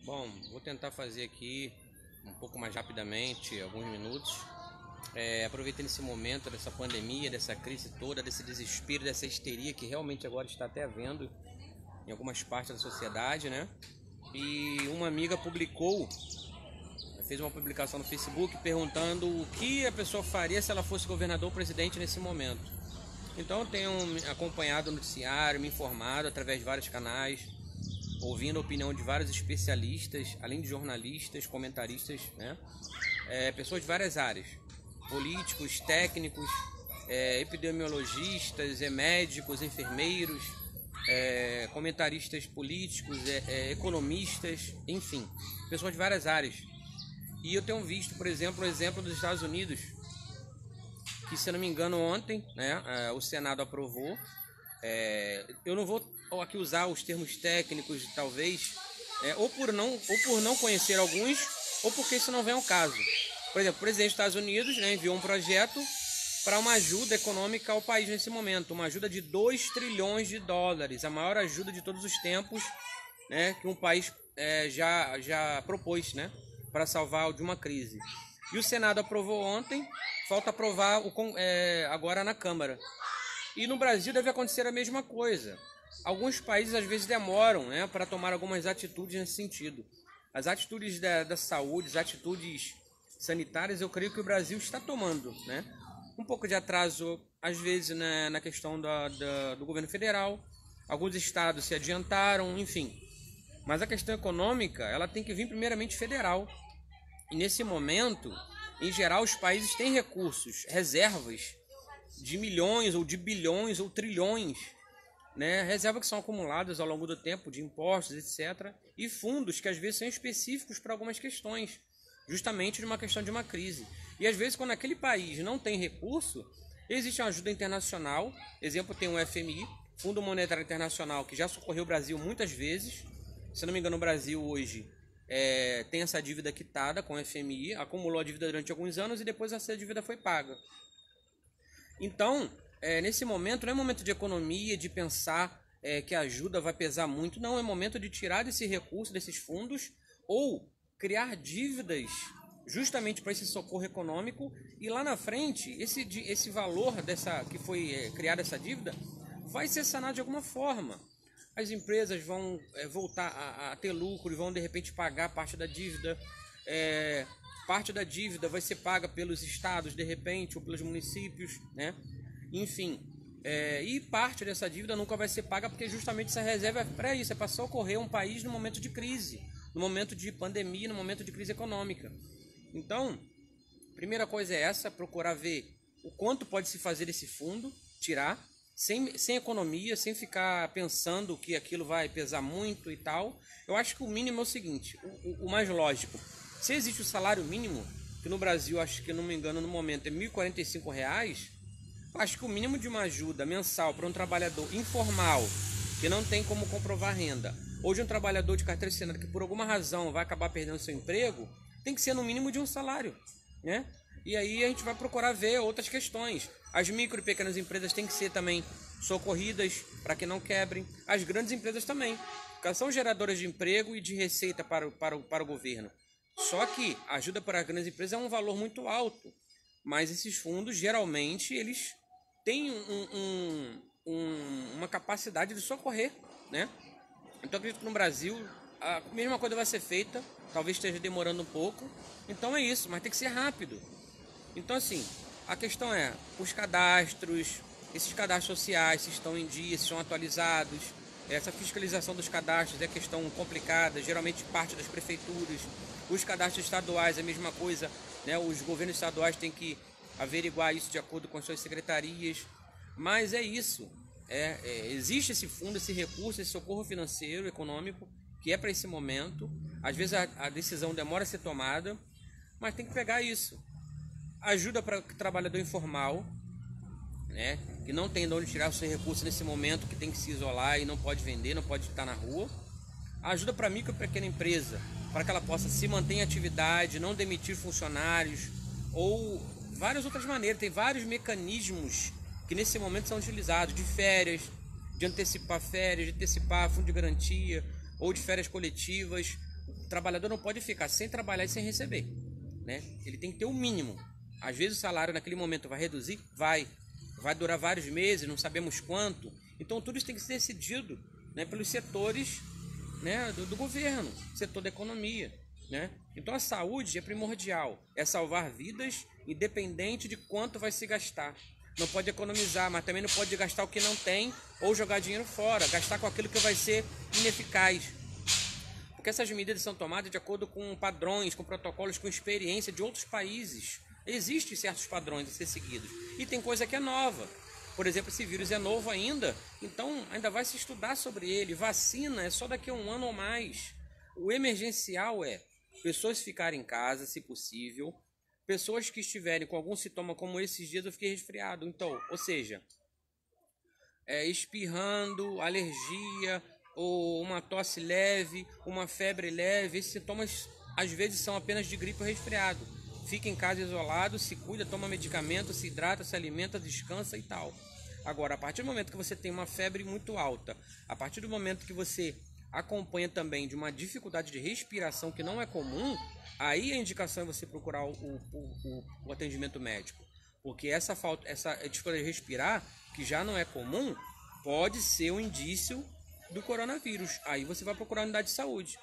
Bom, vou tentar fazer aqui um pouco mais rapidamente, alguns minutos. Aproveitando esse momento dessa pandemia, dessa crise toda, desse desespero, dessa histeria que realmente agora está até havendo em algumas partes da sociedade, né? E uma amiga fez uma publicação no Facebook perguntando o que a pessoa faria se ela fosse governador ou presidente nesse momento. Então eu tenho acompanhado o noticiário, me informado através de vários canais, ouvindo a opinião de vários especialistas, além de jornalistas, comentaristas, né? Pessoas de várias áreas, políticos, técnicos, epidemiologistas, médicos, enfermeiros, comentaristas políticos, economistas, enfim, pessoas de várias áreas. E eu tenho visto, por exemplo, o exemplo dos Estados Unidos, que, se eu não me engano, ontem, né, o Senado aprovou. Eu não vou aqui usar os termos técnicos, talvez, ou por não conhecer alguns, ou porque isso não vem ao caso. Por exemplo, o presidente dos Estados Unidos, né, enviou um projeto para uma ajuda econômica ao país nesse momento, uma ajuda de 2 trilhões de dólares, a maior ajuda de todos os tempos, né, que um país já propôs, né, para salvar de uma crise. E o Senado aprovou ontem, falta aprovar agora na Câmara. E no Brasil deve acontecer a mesma coisa. Alguns países às vezes demoram, né, para tomar algumas atitudes nesse sentido. As atitudes da saúde, as atitudes sanitárias, eu creio que o Brasil está tomando, né? Um pouco de atraso, às vezes, né, na questão do governo federal. Alguns estados se adiantaram, enfim. Mas a questão econômica, ela tem que vir primeiramente federal. E nesse momento, em geral, os países têm recursos, reservas de milhões, ou de bilhões, ou trilhões, né? Reservas que são acumuladas ao longo do tempo, de impostos, etc. E fundos que às vezes são específicos para algumas questões, justamente de uma questão de uma crise. E às vezes, quando aquele país não tem recurso, existe uma ajuda internacional. Exemplo, tem o FMI, Fundo Monetário Internacional, que já socorreu o Brasil muitas vezes. Se não me engano, o Brasil hoje tem essa dívida quitada com o FMI, acumulou a dívida durante alguns anos e depois essa dívida foi paga. Então, nesse momento, não é momento de economia, de pensar que a ajuda vai pesar muito. Não, é momento de tirar desse recurso, desses fundos, ou criar dívidas justamente para esse socorro econômico. E lá na frente, esse valor que foi criada essa dívida vai ser sanado de alguma forma. As empresas vão voltar a ter lucro e vão de repente pagar parte da dívida. Parte da dívida vai ser paga pelos estados, de repente, ou pelos municípios, né? Enfim, e parte dessa dívida nunca vai ser paga, porque justamente essa reserva é para isso, é para socorrer um país no momento de crise, no momento de pandemia, no momento de crise econômica. Então, a primeira coisa é essa, procurar ver o quanto pode se fazer desse fundo, tirar, sem economia, sem ficar pensando que aquilo vai pesar muito e tal. Eu acho que o mínimo é o seguinte, o mais lógico. Se existe o salário mínimo, que no Brasil, acho que, não me engano, no momento é R$ 1.045, acho que o mínimo de uma ajuda mensal para um trabalhador informal, que não tem como comprovar renda, ou de um trabalhador de carteira assinada que por alguma razão vai acabar perdendo seu emprego, tem que ser no mínimo de um salário, né? E aí a gente vai procurar ver outras questões. As micro e pequenas empresas têm que ser também socorridas para que não quebrem. As grandes empresas também, porque elas são geradoras de emprego e de receita para o governo. Só que a ajuda para as grandes empresas é um valor muito alto, mas esses fundos geralmente eles têm uma capacidade de socorrer, né? Então acredito que no Brasil a mesma coisa vai ser feita, talvez esteja demorando um pouco. Então é isso, mas tem que ser rápido. Então assim, a questão é os cadastros, esses cadastros sociais, se estão em dia, se estão atualizados. Essa fiscalização dos cadastros é questão complicada, geralmente parte das prefeituras. Os cadastros estaduais é a mesma coisa, né? Os governos estaduais têm que averiguar isso de acordo com as suas secretarias. Mas é isso. Existe esse fundo, esse recurso, esse socorro financeiro, econômico, que é para esse momento. Às vezes a decisão demora a ser tomada, mas tem que pegar isso. Ajuda para o trabalhador informal, né? Que não tem de onde tirar o seu recurso nesse momento, que tem que se isolar e não pode vender, não pode estar na rua. Ajuda para a micro e pequena empresa, para que ela possa se manter em atividade, não demitir funcionários, ou várias outras maneiras. Tem vários mecanismos que nesse momento são utilizados, de férias, de antecipar férias, de antecipar fundo de garantia, ou de férias coletivas. O trabalhador não pode ficar sem trabalhar e sem receber, né? Ele tem que ter o mínimo. Às vezes o salário naquele momento vai reduzir, vai durar vários meses, não sabemos quanto. Então tudo isso tem que ser decidido, né, pelos setores, né, do governo, setor da economia, né? Então a saúde é primordial, é salvar vidas independente de quanto vai se gastar. Não pode economizar, mas também não pode gastar o que não tem ou jogar dinheiro fora, gastar com aquilo que vai ser ineficaz. Porque essas medidas são tomadas de acordo com padrões, com protocolos, com experiência de outros países. Existem certos padrões a ser seguidos. E tem coisa que é nova. Por exemplo, esse vírus é novo ainda, então ainda vai se estudar sobre ele. Vacina é só daqui a 1 ano ou mais. O emergencial é pessoas ficarem em casa, se possível. Pessoas que estiverem com algum sintoma, como esses dias eu fiquei resfriado. Então, ou seja, espirrando, alergia, ou uma tosse leve, uma febre leve. Esses sintomas às vezes são apenas de gripe ou resfriado. Fica em casa isolado, se cuida, toma medicamento, se hidrata, se alimenta, descansa e tal. Agora, a partir do momento que você tem uma febre muito alta, a partir do momento que você acompanha também de uma dificuldade de respiração que não é comum, aí a indicação é você procurar o atendimento médico. Porque essa dificuldade de respirar, que já não é comum, pode ser um indício do coronavírus. Aí você vai procurar a unidade de saúde.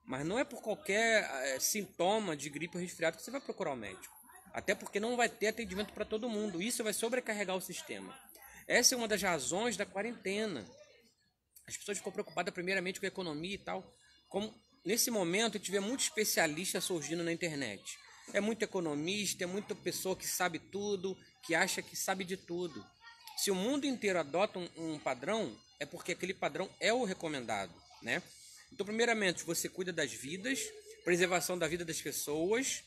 Mas não é por qualquer sintoma de gripe ou resfriado que você vai procurar o médico. Até porque não vai ter atendimento para todo mundo. Isso vai sobrecarregar o sistema. Essa é uma das razões da quarentena. As pessoas ficam preocupadas primeiramente com a economia e tal. Como nesse momento tiver muito especialista surgindo na internet. É muito economista, é muita pessoa que sabe tudo, que acha que sabe de tudo. Se o mundo inteiro adota um padrão, é porque aquele padrão é o recomendado, né? Então, primeiramente, você cuida das vidas, preservação da vida das pessoas.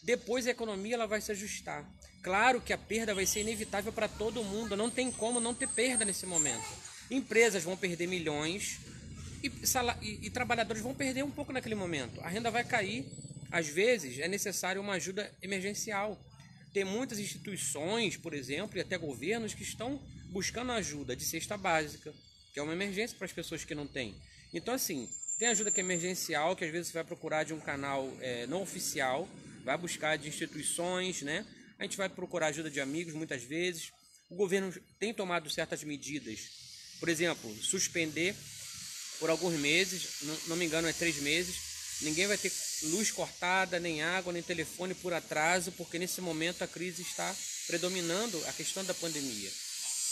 Depois a economia ela vai se ajustar. Claro que a perda vai ser inevitável para todo mundo. Não tem como não ter perda nesse momento. Empresas vão perder milhões e trabalhadores vão perder um pouco naquele momento. A renda vai cair. Às vezes é necessário uma ajuda emergencial. Tem muitas instituições, por exemplo, e até governos que estão buscando ajuda de cesta básica, que é uma emergência para as pessoas que não têm. Então, assim, tem ajuda que é emergencial, que às vezes você vai procurar de um canal não oficial, vai buscar de instituições, né? A gente vai procurar ajuda de amigos muitas vezes. O governo tem tomado certas medidas. Por exemplo, suspender por alguns meses, não me engano é 3 meses, ninguém vai ter luz cortada, nem água, nem telefone por atraso, porque nesse momento a crise está predominando a questão da pandemia.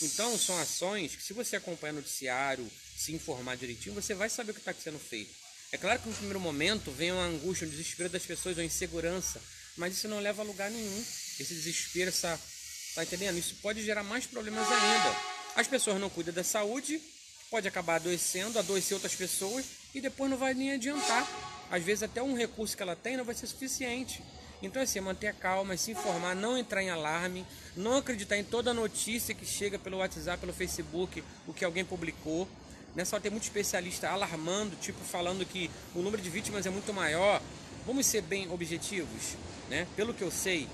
Então são ações que, se você acompanhar o noticiário, se informar direitinho, você vai saber o que está sendo feito. É claro que no primeiro momento vem uma angústia, um desespero das pessoas, uma insegurança, mas isso não leva a lugar nenhum. Esse desespero, tá entendendo? Isso pode gerar mais problemas ainda. As pessoas não cuidam da saúde, pode acabar adoecer outras pessoas e depois não vai nem adiantar. Às vezes até um recurso que ela tem não vai ser suficiente. Então assim, manter a calma, se informar, não entrar em alarme, não acreditar em toda notícia que chega pelo WhatsApp, pelo Facebook, o que alguém publicou. Nessa hora tem muito especialista alarmando, tipo falando que o número de vítimas é muito maior. Vamos ser bem objetivos, né? Pelo que eu sei,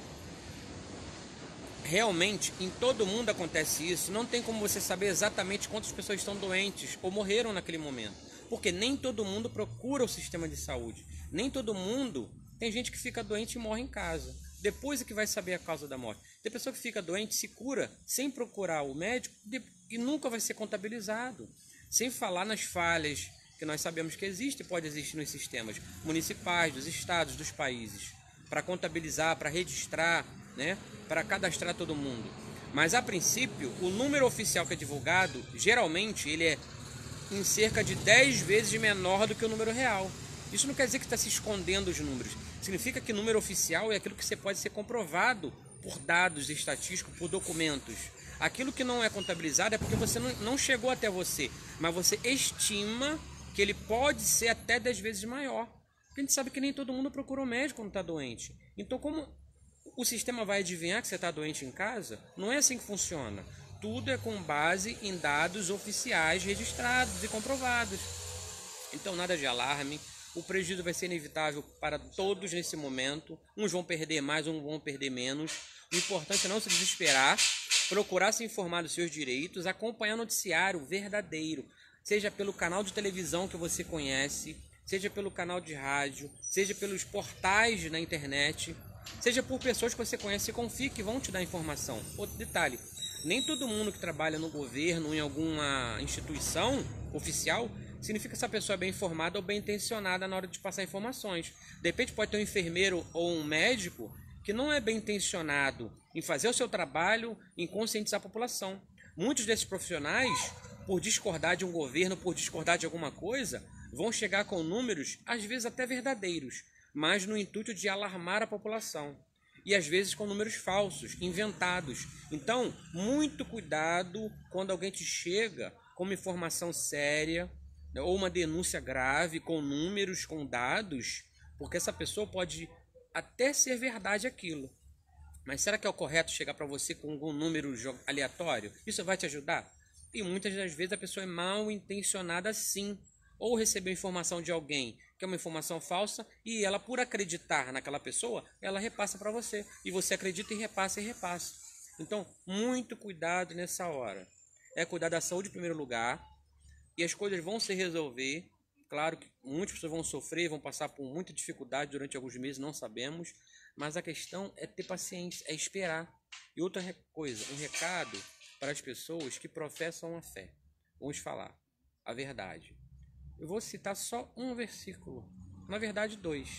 realmente em todo mundo acontece isso. Não tem como você saber exatamente quantas pessoas estão doentes ou morreram naquele momento, porque nem todo mundo procura o sistema de saúde. Nem todo mundo, tem gente que fica doente e morre em casa. Depois é que vai saber a causa da morte. Tem pessoa que fica doente, se cura sem procurar o médico e nunca vai ser contabilizado. Sem falar nas falhas que nós sabemos que existem, pode existir nos sistemas municipais, dos estados, dos países, para contabilizar, para registrar, né, para cadastrar todo mundo. Mas a princípio, o número oficial que é divulgado, geralmente ele é em cerca de 10 vezes menor do que o número real. Isso não quer dizer que está se escondendo os números. Significa que o número oficial é aquilo que pode ser comprovado por dados estatísticos, por documentos. Aquilo que não é contabilizado é porque você não chegou até você, mas você estima que ele pode ser até 10 vezes maior. Porque a gente sabe que nem todo mundo procura um médico quando está doente. Então, como o sistema vai adivinhar que você está doente em casa? Não é assim que funciona. Tudo é com base em dados oficiais registrados e comprovados. Então, nada de alarme. O prejuízo vai ser inevitável para todos nesse momento. Uns vão perder mais, uns vão perder menos. O importante é não se desesperar, procurar se informar dos seus direitos, acompanhar o noticiário verdadeiro, seja pelo canal de televisão que você conhece, seja pelo canal de rádio, seja pelos portais na internet, seja por pessoas que você conhece e confia que vão te dar informação. Outro detalhe, nem todo mundo que trabalha no governo ou em alguma instituição oficial significa que essa pessoa é bem informada ou bem intencionada na hora de passar informações. De repente pode ter um enfermeiro ou um médico que não é bem intencionado em fazer o seu trabalho, em conscientizar a população. Muitos desses profissionais, por discordar de um governo, por discordar de alguma coisa, vão chegar com números, às vezes até verdadeiros, mas no intuito de alarmar a população. E às vezes com números falsos, inventados. Então, muito cuidado quando alguém te chega com uma informação séria, ou uma denúncia grave, com números, com dados, porque essa pessoa pode até ser verdade aquilo. Mas será que é o correto chegar para você com algum número aleatório? Isso vai te ajudar? E muitas das vezes a pessoa é mal intencionada sim. Ou recebeu informação de alguém que é uma informação falsa e ela, por acreditar naquela pessoa, ela repassa para você. E você acredita e repassa e repassa. Então, muito cuidado nessa hora. É cuidar da saúde em primeiro lugar. E as coisas vão se resolver. Claro que muitas pessoas vão sofrer, vão passar por muita dificuldade durante alguns meses, não sabemos. Mas a questão é ter paciência, é esperar. E outra coisa, um recado para as pessoas que professam a fé. Vamos falar a verdade. Eu vou citar só um versículo, na verdade 2,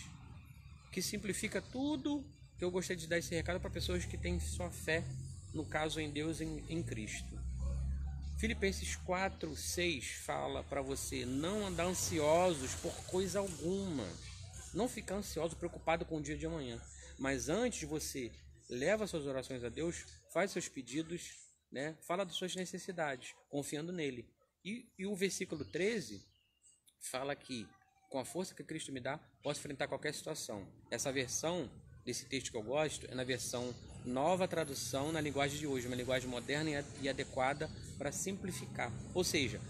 que simplifica tudo que eu gostaria de dar esse recado para pessoas que têm sua fé, no caso em Deus, em Cristo. Filipenses 4:6 fala para você não andar ansiosos por coisa alguma. Não ficar ansioso, preocupado com o dia de amanhã. Mas antes você leva suas orações a Deus, faz seus pedidos, né? Fala das suas necessidades, confiando nele. E o versículo 13 fala que, com a força que Cristo me dá, posso enfrentar qualquer situação. Essa versão desse texto que eu gosto é na versão Nova Tradução, na linguagem de hoje, uma linguagem moderna e adequada para simplificar. Ou seja,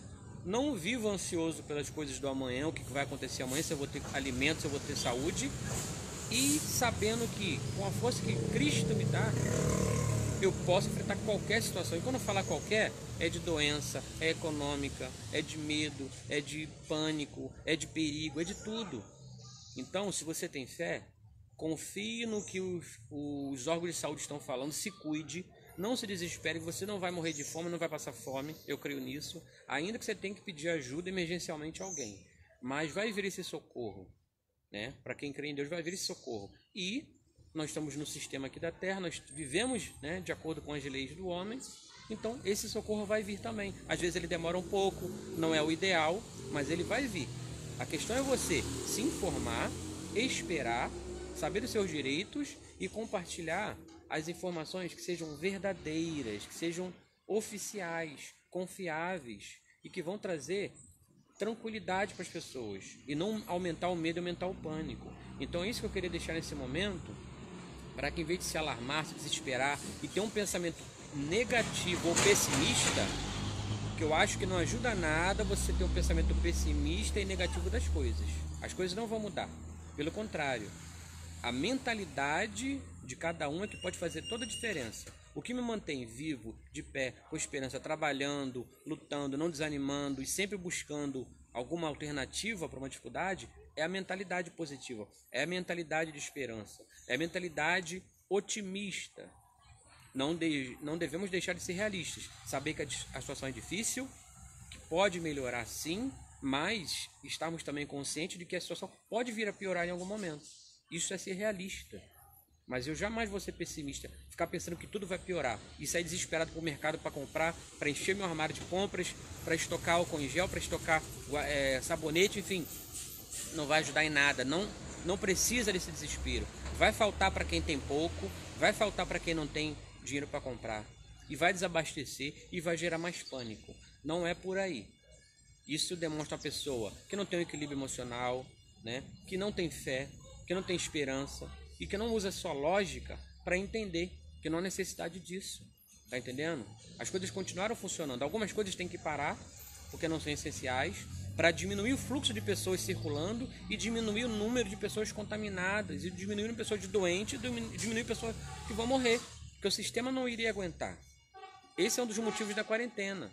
não vivo ansioso pelas coisas do amanhã, o que vai acontecer amanhã, se eu vou ter alimento, se eu vou ter saúde, e sabendo que, com a força que Cristo me dá, eu posso enfrentar qualquer situação. E quando eu falar qualquer, é de doença, é econômica, é de medo, é de pânico, é de perigo, é de tudo. Então, se você tem fé, confie no que os órgãos de saúde estão falando, se cuide, não se desespere, você não vai morrer de fome, não vai passar fome, eu creio nisso, ainda que você tenha que pedir ajuda emergencialmente a alguém. Mas vai vir esse socorro, né? Para quem crê em Deus, vai vir esse socorro. E nós estamos no sistema aqui da Terra, nós vivemos, né, de acordo com as leis do homem, então esse socorro vai vir também. Às vezes ele demora um pouco, não é o ideal, mas ele vai vir. A questão é você se informar, esperar, saber os seus direitos e compartilhar as informações que sejam verdadeiras, que sejam oficiais, confiáveis e que vão trazer tranquilidade para as pessoas e não aumentar o medo e aumentar o pânico. Então é isso que eu queria deixar nesse momento, para que em vez de se alarmar, se desesperar e ter um pensamento negativo ou pessimista, que eu acho que não ajuda nada você ter um pensamento pessimista e negativo das coisas. As coisas não vão mudar. Pelo contrário, a mentalidade de cada um é que pode fazer toda a diferença. O que me mantém vivo, de pé, com esperança, trabalhando, lutando, não desanimando e sempre buscando alguma alternativa para uma dificuldade, é a mentalidade positiva, é a mentalidade de esperança, é a mentalidade otimista. Não devemos deixar de ser realistas, saber que a situação é difícil, que pode melhorar sim, mas estarmos também conscientes de que a situação pode vir a piorar em algum momento. Isso é ser realista. Mas eu jamais vou ser pessimista, ficar pensando que tudo vai piorar e sair desesperado para o mercado para comprar, para encher meu armário de compras, para estocar álcool em gel, para estocar sabonete, enfim. Não vai ajudar em nada, não precisa desse desespero. Vai faltar para quem tem pouco, vai faltar para quem não tem dinheiro para comprar. E vai desabastecer e vai gerar mais pânico. Não é por aí. Isso demonstra uma pessoa que não tem um equilíbrio emocional, né? Que não tem fé, que não tem esperança e que não usa sua lógica para entender que não há necessidade disso. Tá entendendo? As coisas continuaram funcionando. Algumas coisas têm que parar, porque não são essenciais, para diminuir o fluxo de pessoas circulando e diminuir o número de pessoas contaminadas e diminuir o número de pessoas doentes e diminuir pessoas que vão morrer, porque o sistema não iria aguentar. Esse é um dos motivos da quarentena.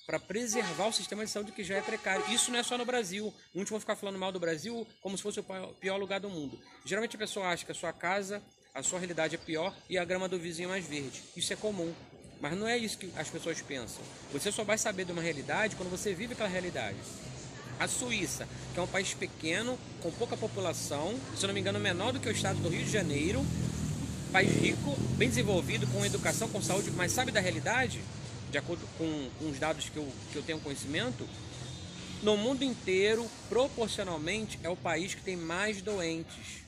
para preservar o sistema de saúde que já é precário. Isso não é só no Brasil. Muitos vão ficar falando mal do Brasil como se fosse o pior lugar do mundo. Geralmente a pessoa acha que a sua casa, a sua realidade é pior e a grama do vizinho é mais verde. Isso é comum. Mas não é isso que as pessoas pensam. Você só vai saber de uma realidade quando você vive aquela realidade. A Suíça, que é um país pequeno, com pouca população, se eu não me engano menor do que o estado do Rio de Janeiro, país rico, bem desenvolvido, com educação, com saúde, mas sabe da realidade, de acordo com os dados que eu tenho conhecimento, no mundo inteiro, proporcionalmente, é o país que tem mais doentes.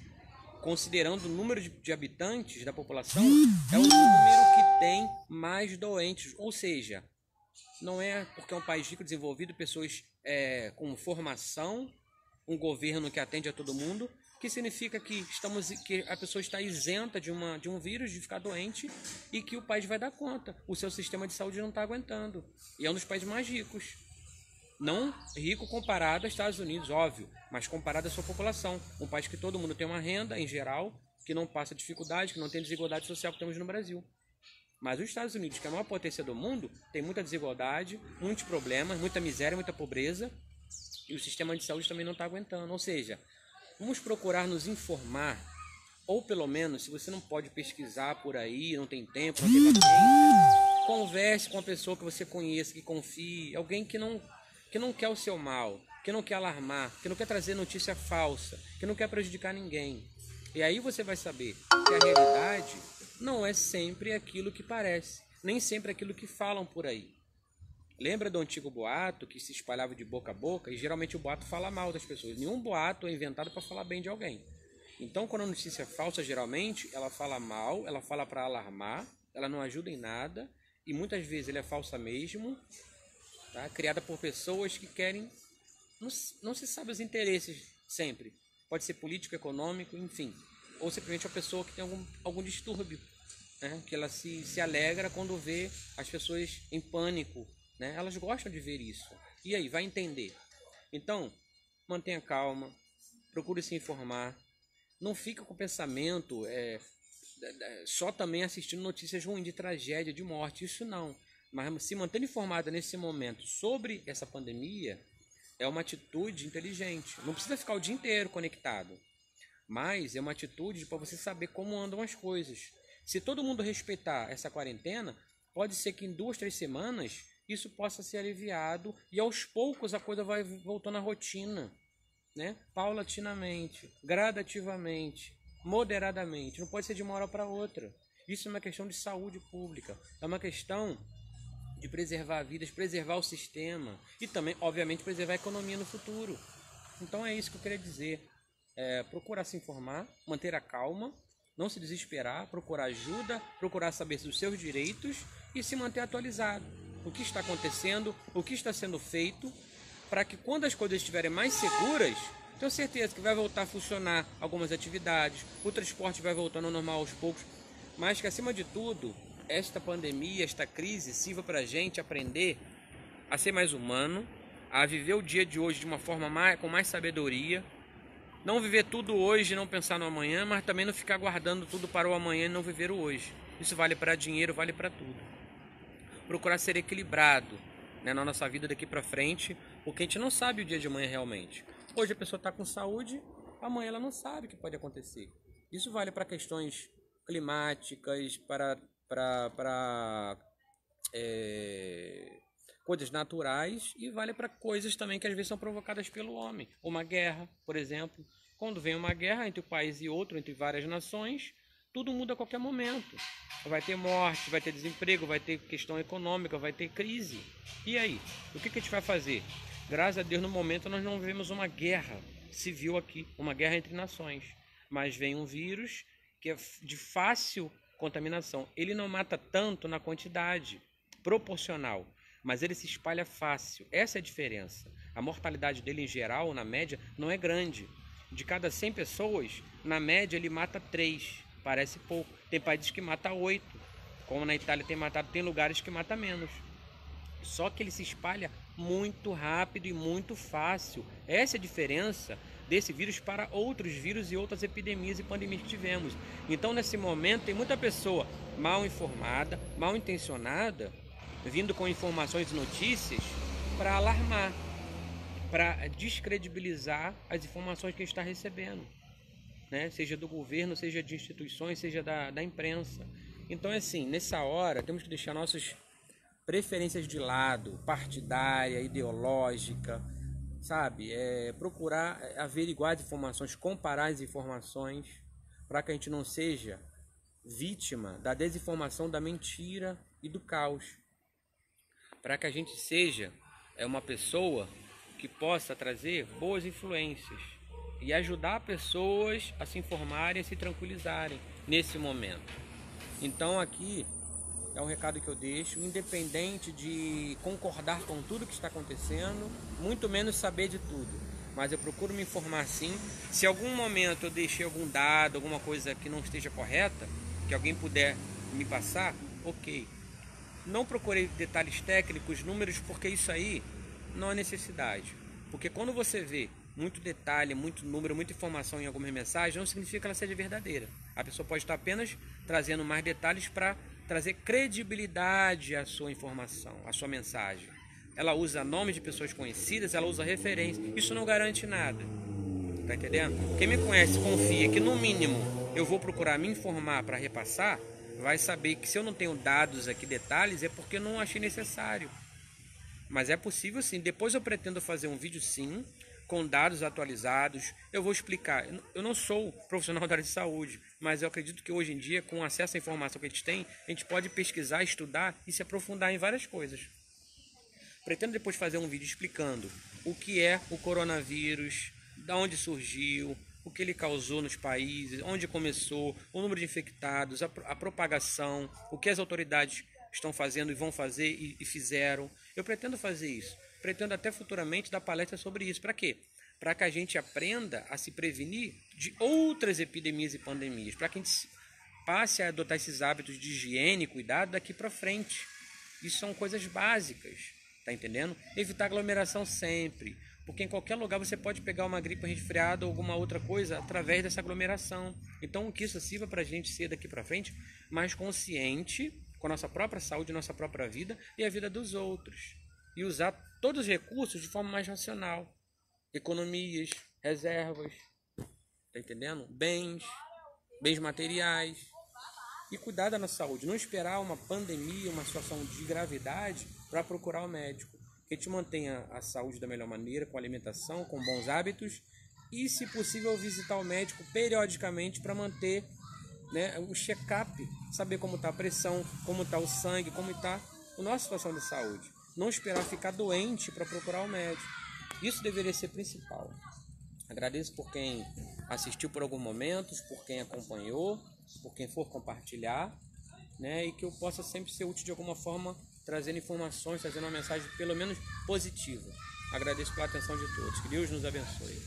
Considerando o número de habitantes da população, é o número que tem mais doentes. Ou seja, não é porque é um país rico, desenvolvido, pessoas com formação, um governo que atende a todo mundo, que significa que a pessoa está isenta de um vírus, de ficar doente, e que o país vai dar conta. O seu sistema de saúde não está aguentando. E é um dos países mais ricos. Não rico comparado aos Estados Unidos, óbvio, mas comparado à sua população. Um país que todo mundo tem uma renda, em geral, que não passa dificuldade, que não tem desigualdade social que temos no Brasil. Mas os Estados Unidos, que é a maior potência do mundo, tem muita desigualdade, muitos problemas, muita miséria, muita pobreza, e o sistema de saúde também não está aguentando. Ou seja, vamos procurar nos informar, ou pelo menos, se você não pode pesquisar por aí, não tem tempo, não tem paciência, converse com uma pessoa que você conheça, que confie, alguém que não quer o seu mal, que não quer alarmar, que não quer trazer notícia falsa, que não quer prejudicar ninguém. E aí você vai saber que a realidade não é sempre aquilo que parece, nem sempre aquilo que falam por aí. Lembra do antigo boato que se espalhava de boca a boca? E geralmente o boato fala mal das pessoas. Nenhum boato é inventado para falar bem de alguém. Então, quando a notícia é falsa, geralmente, ela fala mal, ela fala para alarmar, ela não ajuda em nada, e muitas vezes ela é falsa mesmo, tá? Criada por pessoas que querem... Não se sabe os interesses sempre. Pode ser político, econômico, enfim. Ou simplesmente uma pessoa que tem algum distúrbio, né? Que ela se alegra quando vê as pessoas em pânico, né? Elas gostam de ver isso. E aí, vai entender. Então, mantenha calma, procure se informar. Não fica com o pensamento só também assistindo notícias ruins de tragédia, de morte. Isso não. Mas se mantendo informada nesse momento sobre essa pandemia é uma atitude inteligente. Não precisa ficar o dia inteiro conectado, mas é uma atitude para você saber como andam as coisas. Se todo mundo respeitar essa quarentena, pode ser que em 2, 3 semanas isso possa ser aliviado e aos poucos a coisa vai voltando à rotina, né? Paulatinamente, gradativamente, moderadamente. Não pode ser de uma hora para outra. Isso é uma questão de saúde pública, é uma questão de preservar vidas, preservar o sistema e também, obviamente, preservar a economia no futuro. Então é isso que eu queria dizer. Procurar se informar, manter a calma, não se desesperar, procurar ajuda, procurar saber dos seus direitos e se manter atualizado. O que está acontecendo, o que está sendo feito, para que quando as coisas estiverem mais seguras, tenho certeza que vai voltar a funcionar algumas atividades, o transporte vai voltando ao normal aos poucos, mas que acima de tudo, esta pandemia, esta crise sirva para a gente aprender a ser mais humano, a viver o dia de hoje de uma forma com mais sabedoria, não viver tudo hoje e não pensar no amanhã, mas também não ficar guardando tudo para o amanhã e não viver o hoje. Isso vale para dinheiro, vale para tudo. Procurar ser equilibrado, né, na nossa vida daqui para frente, porque a gente não sabe o dia de amanhã realmente. Hoje a pessoa está com saúde, amanhã ela não sabe o que pode acontecer. Isso vale para questões climáticas, para coisas naturais e vale para coisas também que às vezes são provocadas pelo homem. Uma guerra, por exemplo. Quando vem uma guerra entre um país e outro, entre várias nações, tudo muda a qualquer momento. Vai ter morte, vai ter desemprego, vai ter questão econômica, vai ter crise. E aí? O que a gente vai fazer? Graças a Deus, no momento, nós não vivemos uma guerra civil aqui, uma guerra entre nações. Mas vem um vírus que é de fácil contaminação. Ele não mata tanto na quantidade proporcional, mas ele se espalha fácil. Essa é a diferença. A mortalidade dele, em geral, na média, não é grande. De cada 100 pessoas, na média, ele mata 3. Parece pouco. Tem países que matam 8. Como na Itália tem matado, tem lugares que mata menos. Só que ele se espalha muito rápido e muito fácil. Essa é a diferença desse vírus para outros vírus e outras epidemias e pandemias que tivemos. Então, nesse momento, tem muita pessoa mal informada, mal intencionada, vindo com informações e notícias para alarmar, para descredibilizar as informações que a gente está recebendo, né? Seja do governo, seja de instituições, seja da imprensa. Então, assim, nessa hora, temos que deixar nossas preferências de lado, partidária, ideológica, sabe? Procurar averiguar as informações, comparar as informações, para que a gente não seja vítima da desinformação, da mentira e do caos. Para que a gente seja uma pessoa que possa trazer boas influências e ajudar pessoas a se informarem, a se tranquilizarem nesse momento. Então aqui é um recado que eu deixo, independente de concordar com tudo que está acontecendo, muito menos saber de tudo. Mas eu procuro me informar sim. Se em algum momento eu deixei algum dado, alguma coisa que não esteja correta, que alguém puder me passar, ok. Não procurei detalhes técnicos, números, porque isso aí não é necessidade. Porque quando você vê muito detalhe, muito número, muita informação em alguma mensagem, não significa que ela seja verdadeira. A pessoa pode estar apenas trazendo mais detalhes para trazer credibilidade à sua informação, à sua mensagem. Ela usa nomes de pessoas conhecidas, ela usa referências. Isso não garante nada. Tá entendendo? Quem me conhece confia que no mínimo eu vou procurar me informar para repassar, vai saber que se eu não tenho dados aqui, detalhes, é porque eu não achei necessário. Mas é possível sim. Depois eu pretendo fazer um vídeo sim, com dados atualizados. Eu vou explicar. Eu não sou profissional da área de saúde, mas eu acredito que hoje em dia, com acesso à informação que a gente tem, a gente pode pesquisar, estudar e se aprofundar em várias coisas. Pretendo depois fazer um vídeo explicando o que é o coronavírus, de onde surgiu, o que ele causou nos países, onde começou, o número de infectados, a propagação, o que as autoridades estão fazendo e vão fazer e fizeram. Eu pretendo fazer isso. Pretendo até futuramente dar palestra sobre isso. Para quê? Para que a gente aprenda a se prevenir de outras epidemias e pandemias. Para que a gente passe a adotar esses hábitos de higiene e cuidado daqui para frente. Isso são coisas básicas. Tá entendendo? Evitar aglomeração sempre. Porque em qualquer lugar você pode pegar uma gripe, um resfriado ou alguma outra coisa através dessa aglomeração. Então que isso sirva para a gente ser daqui para frente mais consciente com a nossa própria saúde, nossa própria vida e a vida dos outros. E usar todos os recursos de forma mais racional. Economias, reservas, tá entendendo? Bens materiais. E cuidar da nossa saúde. Não esperar uma pandemia, uma situação de gravidade para procurar o médico. Que te mantenha a saúde da melhor maneira, com alimentação, com bons hábitos. E, se possível, visitar o médico periodicamente para manter, né, o check-up. Saber como está a pressão, como está o sangue, como está a nossa situação de saúde. Não esperar ficar doente para procurar o médico. Isso deveria ser principal. Agradeço por quem assistiu por alguns momentos, por quem acompanhou, por quem for compartilhar, né? E que eu possa sempre ser útil de alguma forma, trazendo informações, trazendo uma mensagem pelo menos positiva. Agradeço pela atenção de todos. Que Deus nos abençoe.